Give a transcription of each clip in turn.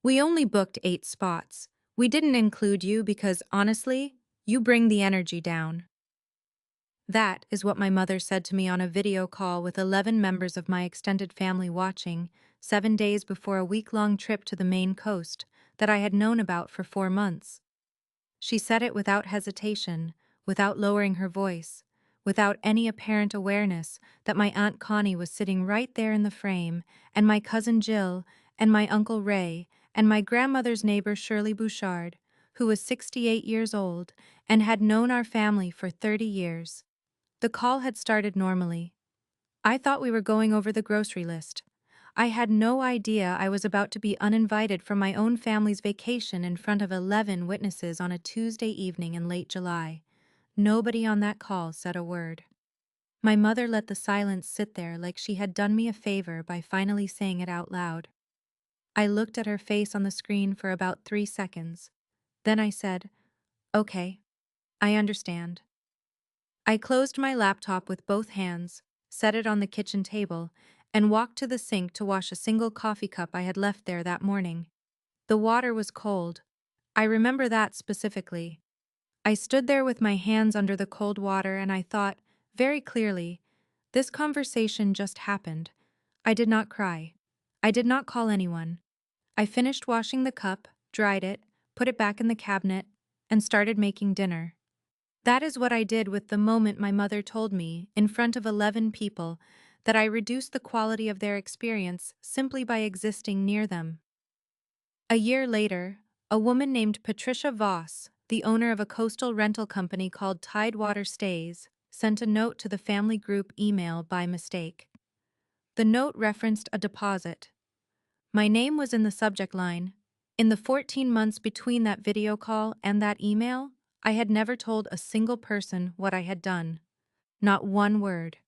We only booked 8 spots. We didn't include you because, honestly, you bring the energy down. That is what my mother said to me on a video call with 11 members of my extended family watching, 7 days before a week-long trip to the Maine coast that I had known about for 4 months. She said it without hesitation, without lowering her voice, without any apparent awareness that my Aunt Connie was sitting right there in the frame, and my cousin Jill, and my Uncle Ray, and my grandmother's neighbor Shirley Bouchard, who was 68 years old and had known our family for 30 years. The call had started normally. I thought we were going over the grocery list. I had no idea I was about to be uninvited from my own family's vacation in front of 11 witnesses on a Tuesday evening in late July. Nobody on that call said a word. My mother let the silence sit there like she had done me a favor by finally saying it out loud. I looked at her face on the screen for about 3 seconds. Then I said, "Okay, I understand." I closed my laptop with both hands, set it on the kitchen table, and walked to the sink to wash a single coffee cup I had left there that morning. The water was cold. I remember that specifically. I stood there with my hands under the cold water and I thought, very clearly, this conversation just happened. I did not cry. I did not call anyone. I finished washing the cup, dried it, put it back in the cabinet, and started making dinner. That is what I did with the moment my mother told me, in front of 11 people, that I reduced the quality of their experience simply by existing near them. A year later, a woman named Patricia Voss, the owner of a coastal rental company called Tidewater Stays, sent a note to the family group email by mistake. The note referenced a deposit. My name was in the subject line. In the 14 months between that video call and that email, I had never told a single person what I had done. Not one word.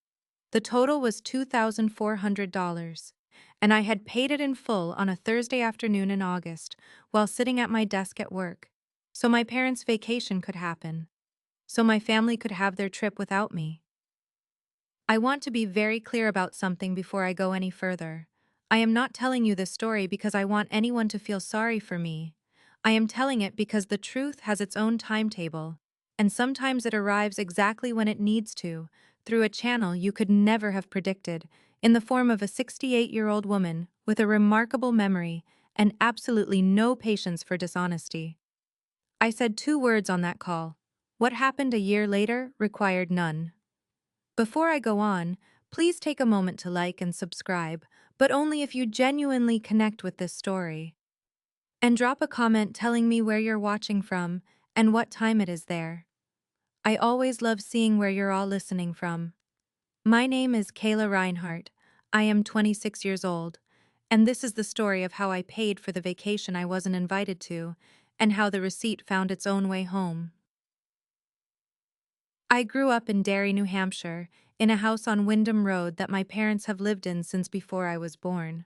The total was $2,400, and I had paid it in full on a Thursday afternoon in August while sitting at my desk at work, so my parents' vacation could happen, so my family could have their trip without me. I want to be very clear about something before I go any further. I am not telling you this story because I want anyone to feel sorry for me. I am telling it because the truth has its own timetable, and sometimes it arrives exactly when it needs to, through a channel you could never have predicted, in the form of a 68-year-old woman with a remarkable memory and absolutely no patience for dishonesty. I said 2 words on that call. What happened a year later required none. Before I go on, please take a moment to like and subscribe, but only if you genuinely connect with this story. And drop a comment telling me where you're watching from and what time it is there. I always love seeing where you're all listening from. My name is Kayla Reinhardt. I am 26 years old, and this is the story of how I paid for the vacation I wasn't invited to, and how the receipt found its own way home. I grew up in Derry, New Hampshire, in a house on Windham Road that my parents have lived in since before I was born.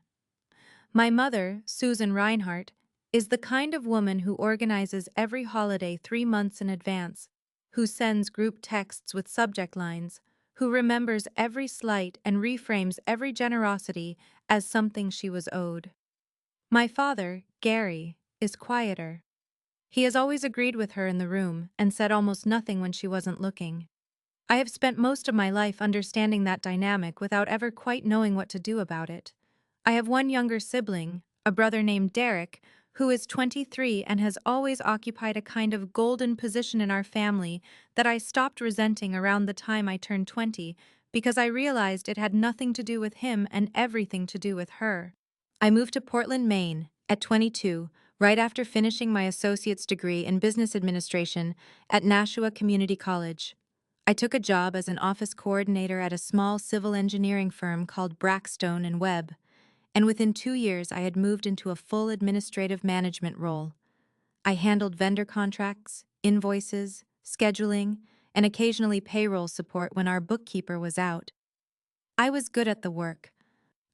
My mother, Susan Reinhardt, is the kind of woman who organizes every holiday 3 months in advance, who sends group texts with subject lines, who remembers every slight and reframes every generosity as something she was owed. My father, Gary, is quieter. He has always agreed with her in the room and said almost nothing when she wasn't looking. I have spent most of my life understanding that dynamic without ever quite knowing what to do about it. I have one younger sibling, a brother named Derek, who is 23 and has always occupied a kind of golden position in our family that I stopped resenting around the time I turned 20 because I realized it had nothing to do with him and everything to do with her. I moved to Portland, Maine, at 22, right after finishing my associate's degree in business administration at Nashua Community College. I took a job as an office coordinator at a small civil engineering firm called Brackstone and Webb, and within 2 years I had moved into a full administrative management role. I handled vendor contracts, invoices, scheduling, and occasionally payroll support when our bookkeeper was out. I was good at the work.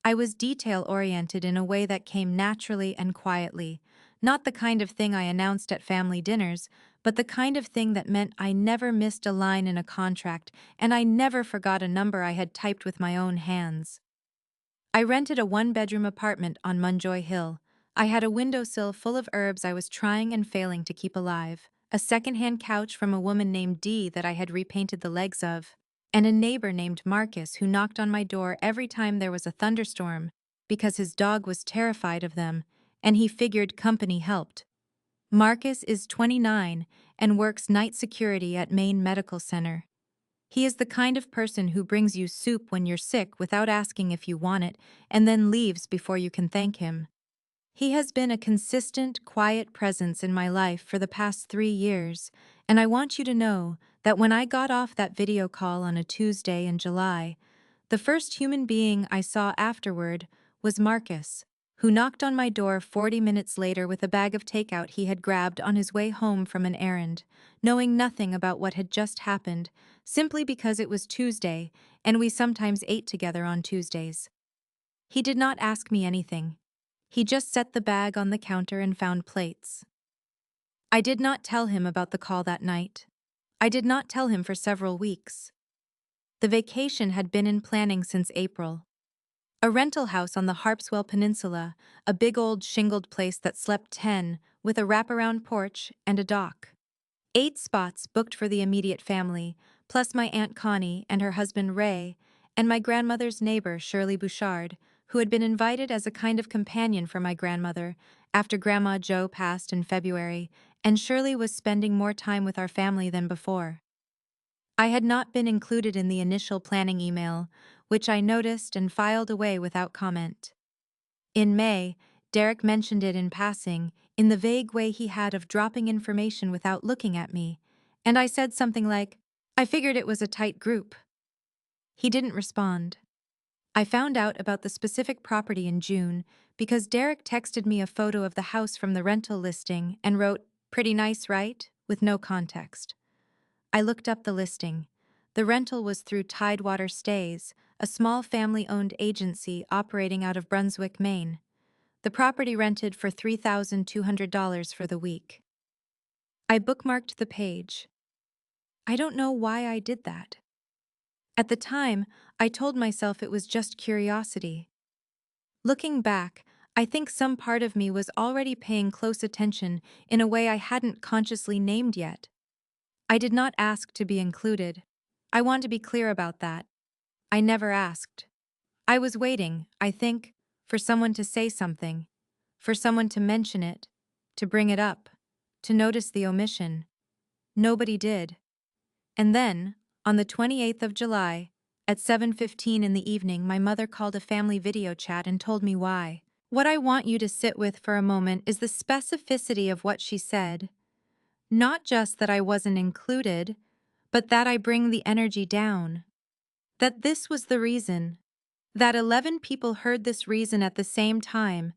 I was detail-oriented in a way that came naturally and quietly, not the kind of thing I announced at family dinners, but the kind of thing that meant I never missed a line in a contract and I never forgot a number I had typed with my own hands. I rented a one-bedroom apartment on Munjoy Hill, I had a windowsill full of herbs I was trying and failing to keep alive, a secondhand couch from a woman named Dee that I had repainted the legs of, and a neighbor named Marcus who knocked on my door every time there was a thunderstorm because his dog was terrified of them and he figured company helped. Marcus is 29 and works night security at Maine Medical Center. He is the kind of person who brings you soup when you're sick without asking if you want it and then leaves before you can thank him. He has been a consistent, quiet presence in my life for the past 3 years, and I want you to know that when I got off that video call on a Tuesday in July, the first human being I saw afterward was Marcus, who knocked on my door 40 minutes later with a bag of takeout he had grabbed on his way home from an errand, knowing nothing about what had just happened, simply because it was Tuesday and we sometimes ate together on Tuesdays. He did not ask me anything. He just set the bag on the counter and found plates. I did not tell him about the call that night. I did not tell him for several weeks. The vacation had been in planning since April. A rental house on the Harpswell Peninsula, a big old shingled place that slept 10, with a wraparound porch and a dock. 8 spots booked for the immediate family, plus my Aunt Connie and her husband Ray, and my grandmother's neighbor Shirley Bouchard, who had been invited as a kind of companion for my grandmother after Grandma Jo passed in February, and Shirley was spending more time with our family than before. I had not been included in the initial planning email, which I noticed and filed away without comment. In May, Derek mentioned it in passing, in the vague way he had of dropping information without looking at me, and I said something like, "I figured it was a tight group." He didn't respond. I found out about the specific property in June because Derek texted me a photo of the house from the rental listing and wrote, "Pretty nice, right?" with no context. I looked up the listing. The rental was through Tidewater Stays, a small family-owned agency operating out of Brunswick, Maine. The property rented for $3,200 for the week. I bookmarked the page. I don't know why I did that. At the time, I told myself it was just curiosity. Looking back, I think some part of me was already paying close attention in a way I hadn't consciously named yet. I did not ask to be included. I want to be clear about that. I never asked. I was waiting, I think, for someone to say something, for someone to mention it, to bring it up, to notice the omission. Nobody did. And then, on the 28th of July, at 7:15 in the evening, my mother called a family video chat and told me why. What I want you to sit with for a moment is the specificity of what she said. Not just that I wasn't included, but that I bring the energy down. That this was the reason. That 11 people heard this reason at the same time,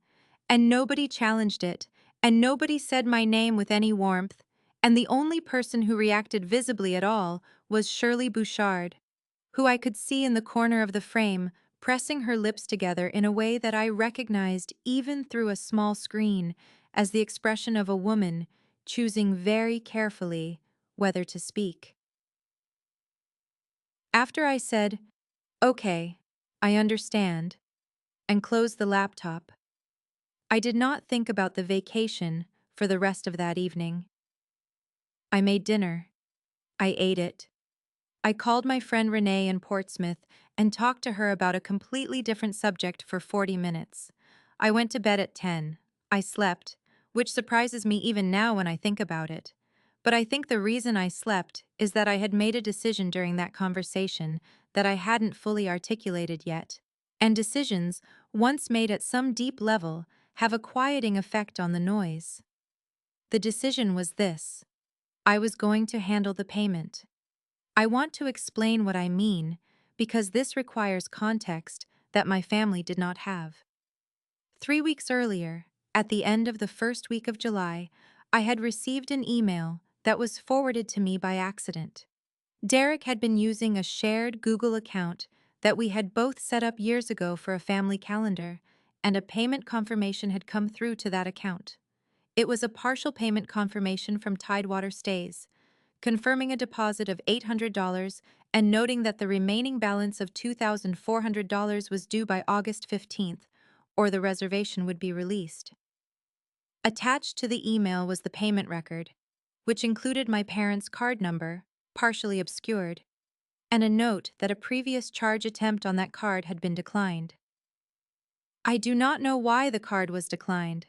and nobody challenged it, and nobody said my name with any warmth, and the only person who reacted visibly at all was Shirley Bouchard, who I could see in the corner of the frame, pressing her lips together in a way that I recognized even through a small screen as the expression of a woman choosing very carefully whether to speak. After I said, "Okay, I understand," and closed the laptop, I did not think about the vacation for the rest of that evening. I made dinner. I ate it. I called my friend Renee in Portsmouth and talked to her about a completely different subject for 40 minutes. I went to bed at 10. I slept, which surprises me even now when I think about it. But I think the reason I slept is that I had made a decision during that conversation that I hadn't fully articulated yet. And decisions, once made at some deep level, have a quieting effect on the noise. The decision was this: I was going to handle the payment. I want to explain what I mean because this requires context that my family did not have. 3 weeks earlier, at the end of the first week of July, I had received an email that was forwarded to me by accident. Derek had been using a shared Google account that we had both set up years ago for a family calendar, and a payment confirmation had come through to that account. It was a partial payment confirmation from Tidewater Stays, confirming a deposit of $800 and noting that the remaining balance of $2,400 was due by August 15th, or the reservation would be released. Attached to the email was the payment record, which included my parents' card number, partially obscured, and a note that a previous charge attempt on that card had been declined. I do not know why the card was declined.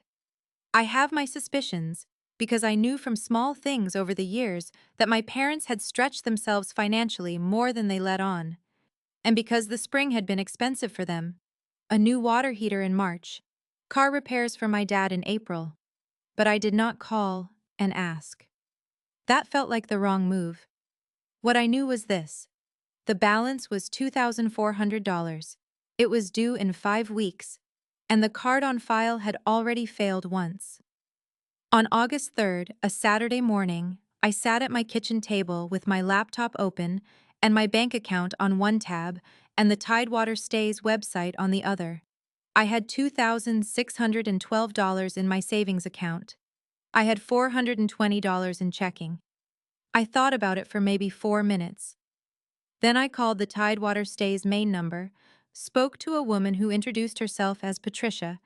I have my suspicions, because I knew from small things over the years that my parents had stretched themselves financially more than they let on, and because the spring had been expensive for them. A new water heater in March, car repairs for my dad in April, but I did not call and ask. That felt like the wrong move. What I knew was this: the balance was $2,400. It was due in 5 weeks, and the card on file had already failed once. On August 3rd, a Saturday morning, I sat at my kitchen table with my laptop open and my bank account on one tab and the Tidewater Stays website on the other. I had $2,612 in my savings account. I had $420 in checking. I thought about it for maybe 4 minutes. Then I called the Tidewater Stays Maine number, spoke to a woman who introduced herself as Patricia,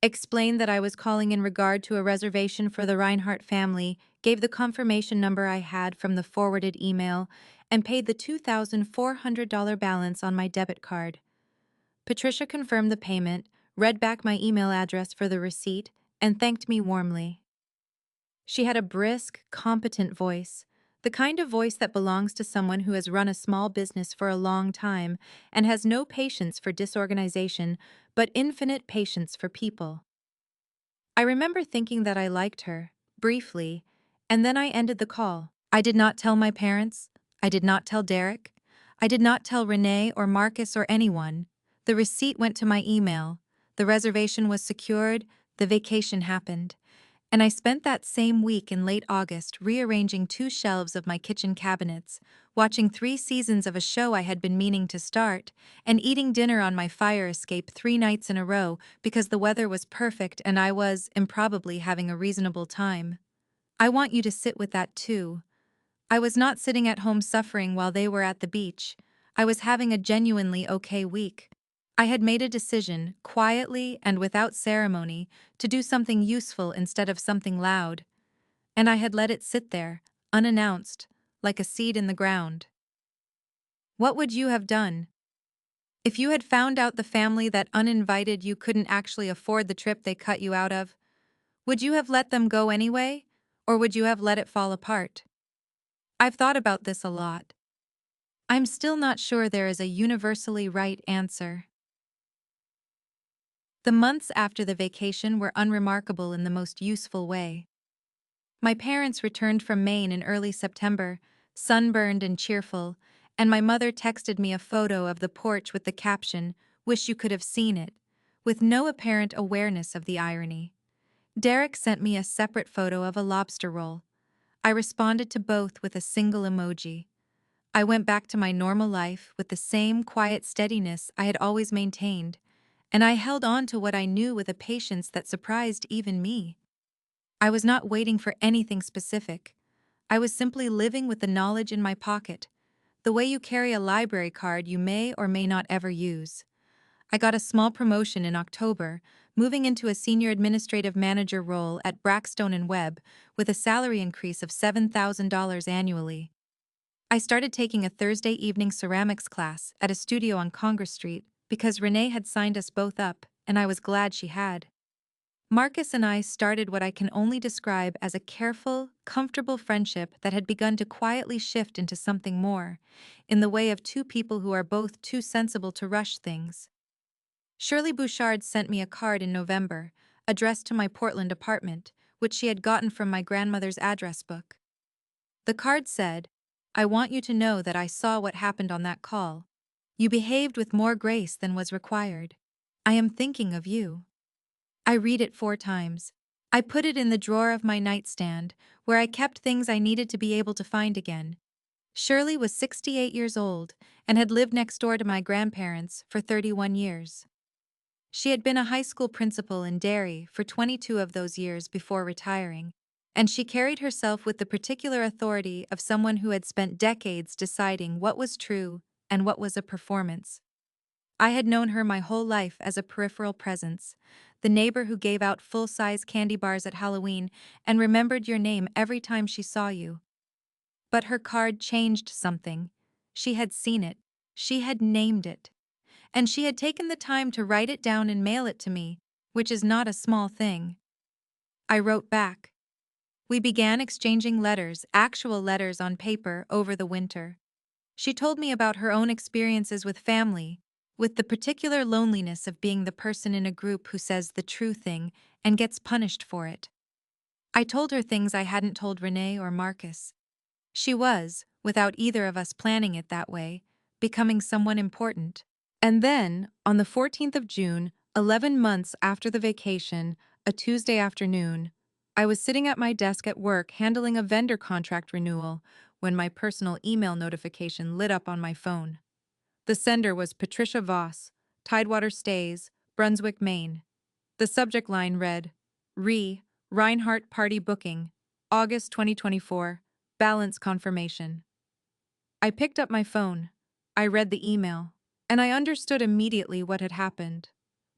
explained that I was calling in regard to a reservation for the Reinhardt family, gave the confirmation number I had from the forwarded email, and paid the $2,400 balance on my debit card. Patricia confirmed the payment, read back my email address for the receipt, and thanked me warmly. She had a brisk, competent voice, the kind of voice that belongs to someone who has run a small business for a long time and has no patience for disorganization, but infinite patience for people. I remember thinking that I liked her, briefly, and then I ended the call. I did not tell my parents. I did not tell Derek. I did not tell Renee or Marcus or anyone. The receipt went to my email. The reservation was secured. The vacation happened. And I spent that same week in late August rearranging 2 shelves of my kitchen cabinets, watching 3 seasons of a show I had been meaning to start, and eating dinner on my fire escape 3 nights in a row because the weather was perfect and I was, improbably, having a reasonable time. I want you to sit with that too. I was not sitting at home suffering while they were at the beach. I was having a genuinely okay week. I had made a decision, quietly and without ceremony, to do something useful instead of something loud. And I had let it sit there, unannounced, like a seed in the ground. What would you have done? If you had found out the family that uninvited you couldn't actually afford the trip they cut you out of, would you have let them go anyway, or would you have let it fall apart? I've thought about this a lot. I'm still not sure there is a universally right answer. The months after the vacation were unremarkable in the most useful way. My parents returned from Maine in early September, sunburned and cheerful, and my mother texted me a photo of the porch with the caption, "Wish you could have seen it," with no apparent awareness of the irony. Derek sent me a separate photo of a lobster roll. I responded to both with a single emoji. I went back to my normal life with the same quiet steadiness I had always maintained, and I held on to what I knew with a patience that surprised even me. I was not waiting for anything specific. I was simply living with the knowledge in my pocket, the way you carry a library card you may or may not ever use. I got a small promotion in October, moving into a senior administrative manager role at Brackstone and Webb with a salary increase of $7,000 annually. I started taking a Thursday evening ceramics class at a studio on Congress Street because Renee had signed us both up, and I was glad she had. Marcus and I started what I can only describe as a careful, comfortable friendship that had begun to quietly shift into something more, in the way of two people who are both too sensible to rush things. Shirley Bouchard sent me a card in November, addressed to my Portland apartment, which she had gotten from my grandmother's address book. The card said, "I want you to know that I saw what happened on that call. You behaved with more grace than was required. I am thinking of you." I read it 4 times. I put it in the drawer of my nightstand, where I kept things I needed to be able to find again. Shirley was 68 years old and had lived next door to my grandparents for 31 years. She had been a high school principal in Derry for 22 of those years before retiring, and she carried herself with the particular authority of someone who had spent decades deciding what was true and what was a performance. I had known her my whole life as a peripheral presence, The neighbor who gave out full-size candy bars at Halloween and remembered your name every time she saw you. But her card changed something. She had seen it. She had named it. And she had taken the time to write it down and mail it to me, which is not a small thing. I wrote back. We began exchanging letters, actual letters on paper, over the winter. She told me about her own experiences with family, with the particular loneliness of being the person in a group who says the true thing and gets punished for it. I told her things I hadn't told Renee or Marcus. She was, without either of us planning it that way, becoming someone important. And then, on the 14th of June, 11 months after the vacation, a Tuesday afternoon, I was sitting at my desk at work handling a vendor contract renewal when my personal email notification lit up on my phone. The sender was Patricia Voss, Tidewater Stays, Brunswick, Maine. The subject line read, Reinhardt Party Booking, August 2024, Balance Confirmation. I picked up my phone. I read the email, and I understood immediately what had happened.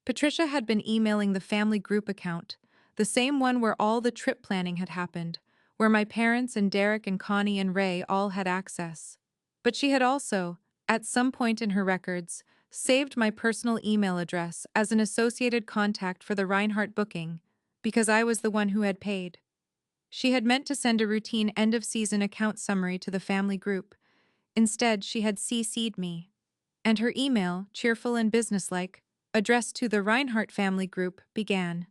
Patricia had been emailing the family group account, the same one where all the trip planning had happened, where my parents and Derek and Connie and Ray all had access. But she had also, at some point in her records, saved my personal email address as an associated contact for the Reinhardt booking, because I was the one who had paid. She had meant to send a routine end-of-season account summary to the family group. Instead, she had CC'd me. And her email, cheerful and businesslike, addressed to the Reinhardt family group, began.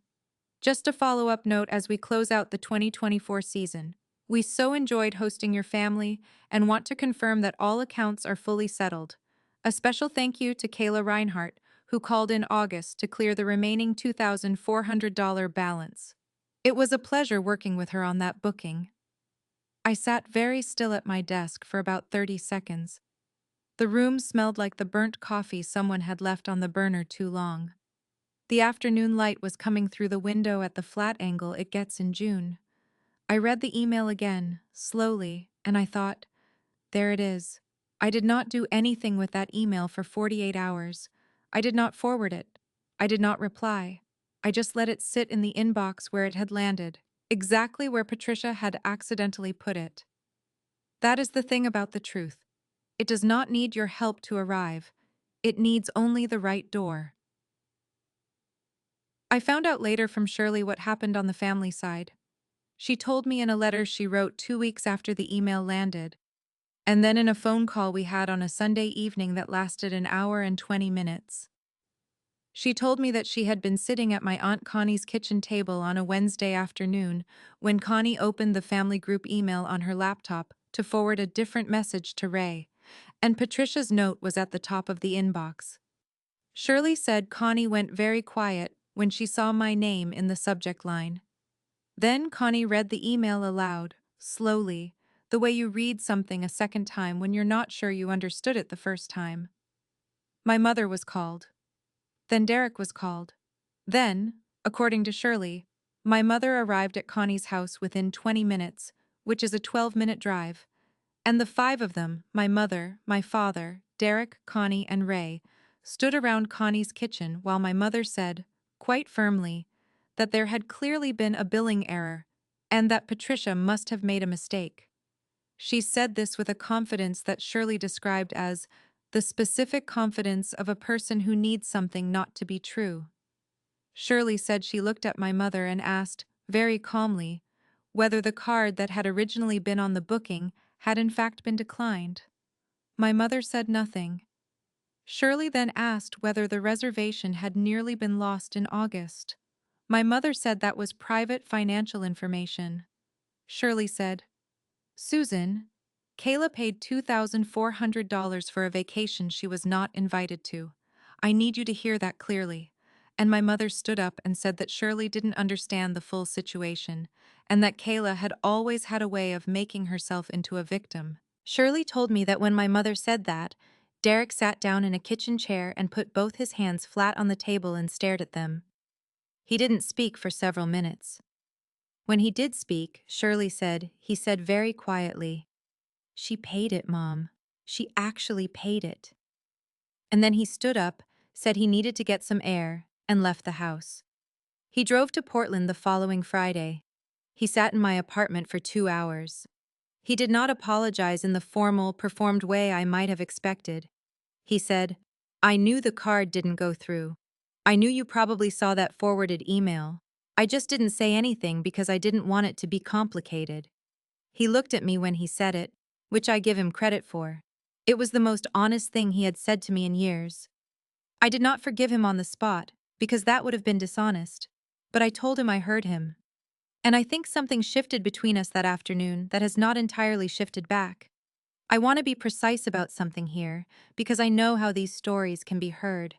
Just a follow-up note as we close out the 2024 season. We so enjoyed hosting your family and want to confirm that all accounts are fully settled. A special thank you to Kayla Reinhardt, who called in August to clear the remaining $2,400 balance. It was a pleasure working with her on that booking. I sat very still at my desk for about 30 seconds. The room smelled like the burnt coffee someone had left on the burner too long. The afternoon light was coming through the window at the flat angle it gets in June. I read the email again, slowly, and I thought, there it is. I did not do anything with that email for 48 hours. I did not forward it. I did not reply. I just let it sit in the inbox where it had landed, exactly where Patricia had accidentally put it. That is the thing about the truth. It does not need your help to arrive. It needs only the right door. I found out later from Shirley what happened on the family side. She told me in a letter she wrote 2 weeks after the email landed, and then in a phone call we had on a Sunday evening that lasted an hour and 20 minutes. She told me that she had been sitting at my Aunt Connie's kitchen table on a Wednesday afternoon when Connie opened the family group email on her laptop to forward a different message to Ray, and Patricia's note was at the top of the inbox. Shirley said Connie went very quiet when she saw my name in the subject line. Then Connie read the email aloud, slowly, the way you read something a second time when you're not sure you understood it the first time. My mother was called. Then Derek was called. Then, according to Shirley, my mother arrived at Connie's house within 20 minutes, which is a 12-minute drive. And the five of them, my mother, my father, Derek, Connie, and Ray, stood around Connie's kitchen while my mother said, quite firmly, that there had clearly been a billing error and that Patricia must have made a mistake. She said this with a confidence that Shirley described as the specific confidence of a person who needs something not to be true. Shirley said she looked at my mother and asked, very calmly, whether the card that had originally been on the booking had in fact been declined. My mother said nothing. Shirley then asked whether the reservation had nearly been lost in August. My mother said that was private financial information. Shirley said, Susan, Kayla paid $2,400 for a vacation she was not invited to. I need you to hear that clearly. And my mother stood up and said that Shirley didn't understand the full situation, and that Kayla had always had a way of making herself into a victim. Shirley told me that when my mother said that, Derek sat down in a kitchen chair and put both his hands flat on the table and stared at them. He didn't speak for several minutes. When he did speak, Shirley said, he said very quietly, "She paid it, Mom. She actually paid it." And then he stood up, said he needed to get some air, and left the house. He drove to Portland the following Friday. He sat in my apartment for 2 hours. He did not apologize in the formal, performed way I might have expected. He said, "I knew the card didn't go through. I knew you probably saw that forwarded email. I just didn't say anything because I didn't want it to be complicated." He looked at me when he said it, which I give him credit for. It was the most honest thing he had said to me in years. I did not forgive him on the spot, because that would have been dishonest. But I told him I heard him. And I think something shifted between us that afternoon that has not entirely shifted back. I want to be precise about something here, because I know how these stories can be heard.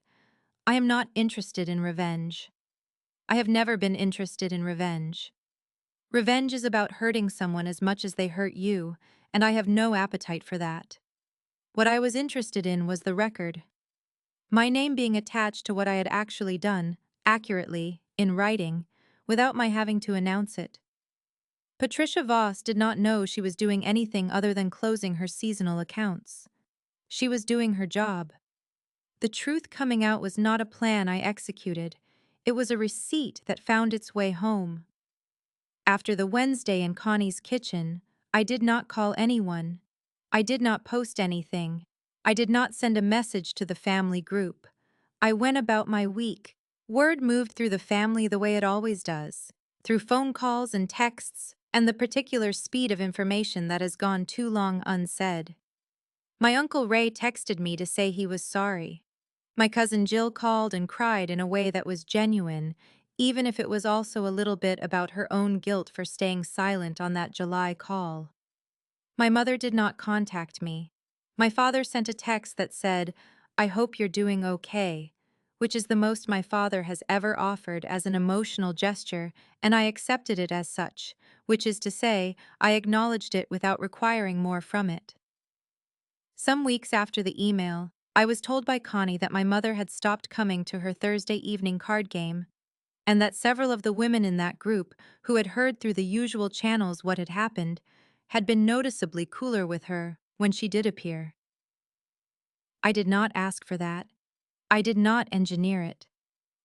I am not interested in revenge. I have never been interested in revenge. Revenge is about hurting someone as much as they hurt you, and I have no appetite for that. What I was interested in was the record. My name being attached to what I had actually done, accurately, in writing, without my having to announce it. Patricia Voss did not know she was doing anything other than closing her seasonal accounts. She was doing her job. The truth coming out was not a plan I executed. It was a receipt that found its way home. After the Wednesday in Connie's kitchen, I did not call anyone. I did not post anything. I did not send a message to the family group. I went about my week. Word moved through the family the way it always does, through phone calls and texts, and the particular speed of information that has gone too long unsaid. My Uncle Ray texted me to say he was sorry. My cousin Jill called and cried in a way that was genuine, even if it was also a little bit about her own guilt for staying silent on that July call. My mother did not contact me. My father sent a text that said, "I hope you're doing okay," which is the most my father has ever offered as an emotional gesture, and I accepted it as such, which is to say, I acknowledged it without requiring more from it. Some weeks after the email, I was told by Connie that my mother had stopped coming to her Thursday evening card game, and that several of the women in that group, who had heard through the usual channels what had happened, had been noticeably cooler with her when she did appear. I did not ask for that. I did not engineer it.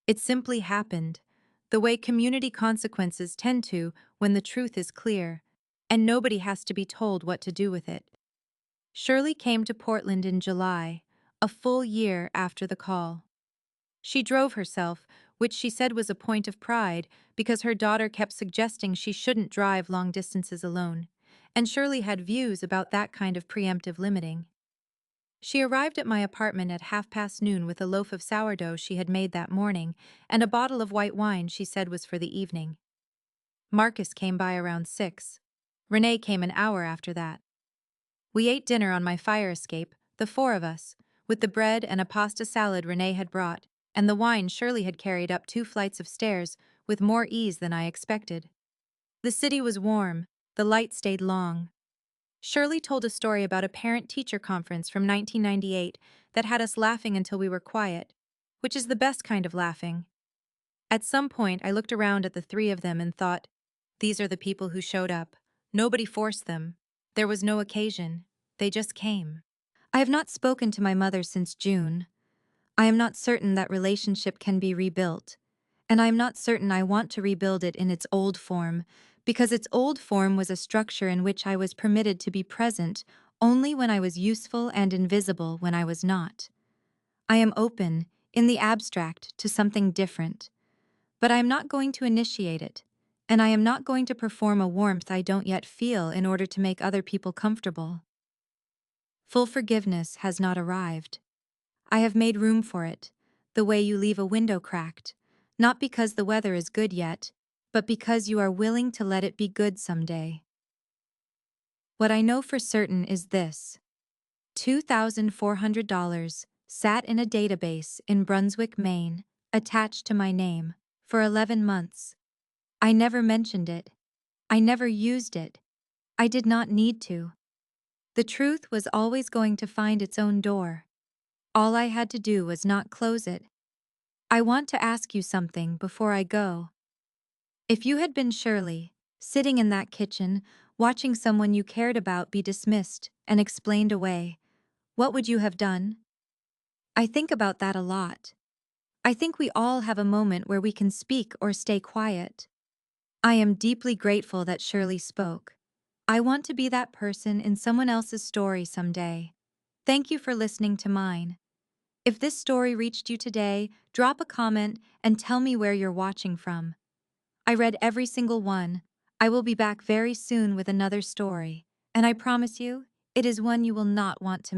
It simply happened, the way community consequences tend to when the truth is clear, and nobody has to be told what to do with it. Shirley came to Portland in July, a full year after the call. She drove herself, which she said was a point of pride because her daughter kept suggesting she shouldn't drive long distances alone, and Shirley had views about that kind of preemptive limiting. She arrived at my apartment at noon with a loaf of sourdough she had made that morning and a bottle of white wine she said was for the evening. Marcus came by around 6. Renee came an hour after that. We ate dinner on my fire escape, the four of us, with the bread and a pasta salad Renee had brought, and the wine Shirley had carried up 2 flights of stairs with more ease than I expected. The city was warm, the light stayed long. Shirley told a story about a parent-teacher conference from 1998 that had us laughing until we were quiet, which is the best kind of laughing. At some point, I looked around at the three of them and thought, these are the people who showed up. Nobody forced them. There was no occasion. They just came. I have not spoken to my mother since June. I am not certain that relationship can be rebuilt, and I am not certain I want to rebuild it in its old form, because its old form was a structure in which I was permitted to be present only when I was useful and invisible when I was not. I am open, in the abstract, to something different, but I am not going to initiate it, and I am not going to perform a warmth I don't yet feel in order to make other people comfortable. Full forgiveness has not arrived. I have made room for it, the way you leave a window cracked, not because the weather is good yet, but because you are willing to let it be good someday. What I know for certain is this: $2,400 sat in a database in Brunswick, Maine, attached to my name, for 11 months. I never mentioned it. I never used it. I did not need to. The truth was always going to find its own door. All I had to do was not close it. I want to ask you something before I go. If you had been Shirley, sitting in that kitchen, watching someone you cared about be dismissed and explained away, what would you have done? I think about that a lot. I think we all have a moment where we can speak or stay quiet. I am deeply grateful that Shirley spoke. I want to be that person in someone else's story someday. Thank you for listening to mine. If this story reached you today, drop a comment and tell me where you're watching from. I read every single one. I will be back very soon with another story, and I promise you, it is one you will not want to